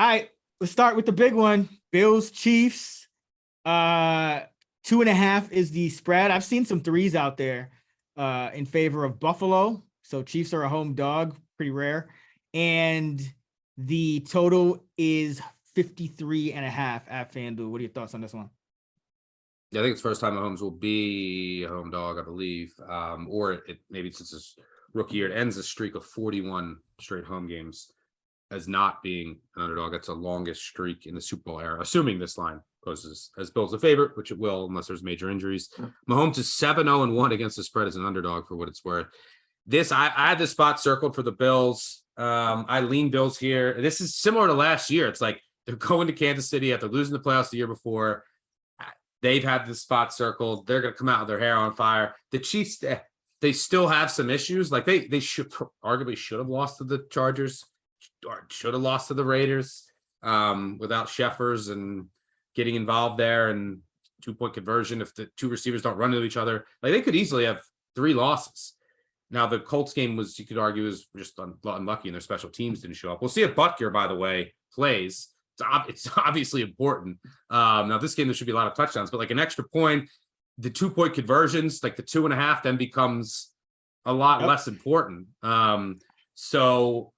All right, let's start with the big one. Bills Chiefs. 2.5 is the spread. I've seen some threes out there in favor of Buffalo. So Chiefs are a home dog, pretty rare. And the total is 53.5 at FanDuel. What are your thoughts on this one? Yeah, I think it's the first time Mahomes will be a home dog, I believe. Or maybe since his rookie year, it ends a streak of 41 straight home games as not being an underdog. That's the longest streak in the Super Bowl era, assuming this line poses as Bills a favorite, which it will unless there's major injuries. Mahomes is 7-0-1 against the spread as an underdog for what it's worth. I had this spot circled for the Bills. I lean Bills here. This is similar to last year. It's like they're going to Kansas City after losing the playoffs the year before. They've had this spot circled. They're going to come out with their hair on fire. The Chiefs, they still have some issues. Like they arguably should have lost to the Chargers, or should have lost to the Raiders without Sheffers and getting involved there and 2-point conversion. If the two receivers don't run into each other, like they could easily have 3 losses. Now the Colts game was, you could argue, was just unlucky and their special teams didn't show up. We'll see if Butker, by the way, plays. It's obviously important. Now this game, there should be a lot of touchdowns, but like an extra point, the 2-point conversions, like the 2.5 then becomes a lot less important. So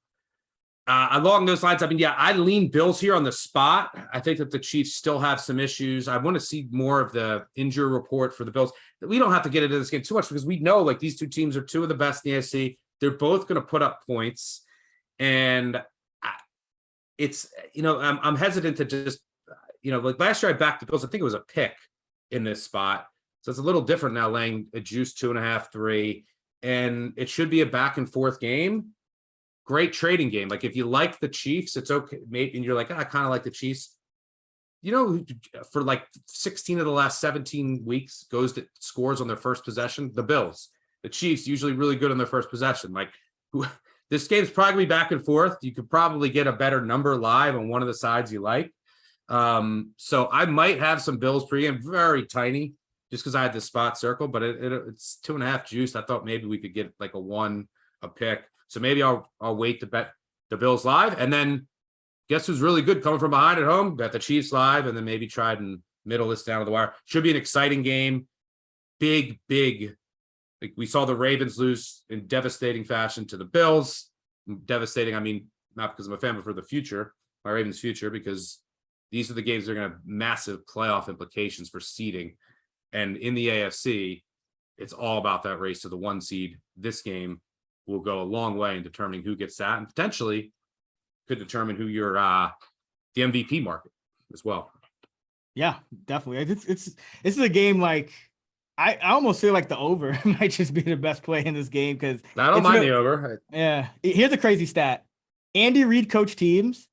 along those lines, I mean, yeah, I lean Bills here on the spot. I think that the Chiefs still have some issues. I want to see more of the injury report for the Bills. We don't have to get into this game too much because we know like these two teams are 2 of the best in the AFC. They're both going to put up points, and it's, I'm hesitant to just, like last year I backed the Bills. I think it was a pick in this spot. So it's a little different now, laying a juice 2.5, 3, and it should be a back and forth game. Great trading game. Like if you like the Chiefs, it's okay. Maybe, and you're like, I kind of like the Chiefs. For like 16 of the last 17 weeks scores on their first possession, the Bills. The Chiefs usually really good on their first possession. Like this game's probably gonna be back and forth. You could probably get a better number live on one of the sides you like. So I might have some Bills pregame, very tiny, just because I had this spot circle, but it's 2.5 juice. I thought maybe we could get like a pick. So maybe I'll wait to bet the Bills live, and then guess who's really good coming from behind at home? Bet the Chiefs live, and then maybe try and middle this down to the wire. Should be an exciting game. Big. Like we saw the Ravens lose in devastating fashion to the Bills. Devastating, I mean, not because I'm a fan, but for the future, my Ravens' future, because these are the games that are going to have massive playoff implications for seeding. And in the AFC, it's all about that race to the 1 seed. This game will go a long way in determining who gets that, and potentially could determine who you're the MVP market as well. Yeah, definitely. This is a game like I almost feel like the over might just be the best play in this game because I don't mind the over. Yeah. Here's a crazy stat. Andy Reid coach teams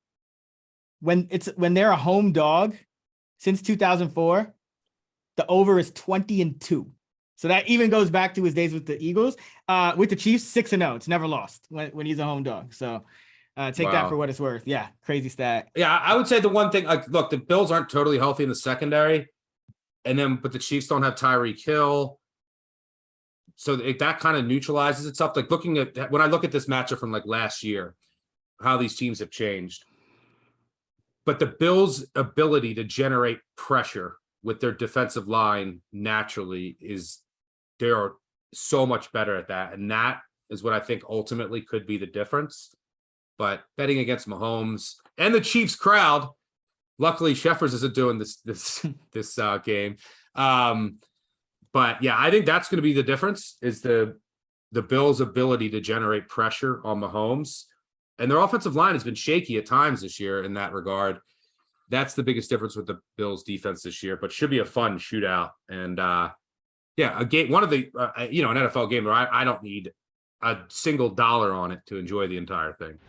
when they're a home dog since 2004, the over is 20-2. So that even goes back to his days with the Eagles. With the Chiefs, 6-0. It's never lost when he's a home dog. So take that for what it's worth. Yeah, crazy stat. Yeah, I would say the one thing, like, look, the Bills aren't totally healthy in the secondary, but the Chiefs don't have Tyreek Hill, so that kind of neutralizes itself. Like when I look at this matchup from like last year, how these teams have changed, but the Bills' ability to generate pressure with their defensive line naturally they are so much better at that, and that is what I think ultimately could be the difference. But betting against Mahomes and the Chiefs crowd, luckily Sheffers isn't doing this game. But yeah, I think that's going to be the difference, is the Bills' ability to generate pressure on Mahomes. And their offensive line has been shaky at times this year in that regard. That's the biggest difference with the Bills' defense this year, but should be a fun shootout. And a game, one of the an NFL game where I don't need a single dollar on it to enjoy the entire thing.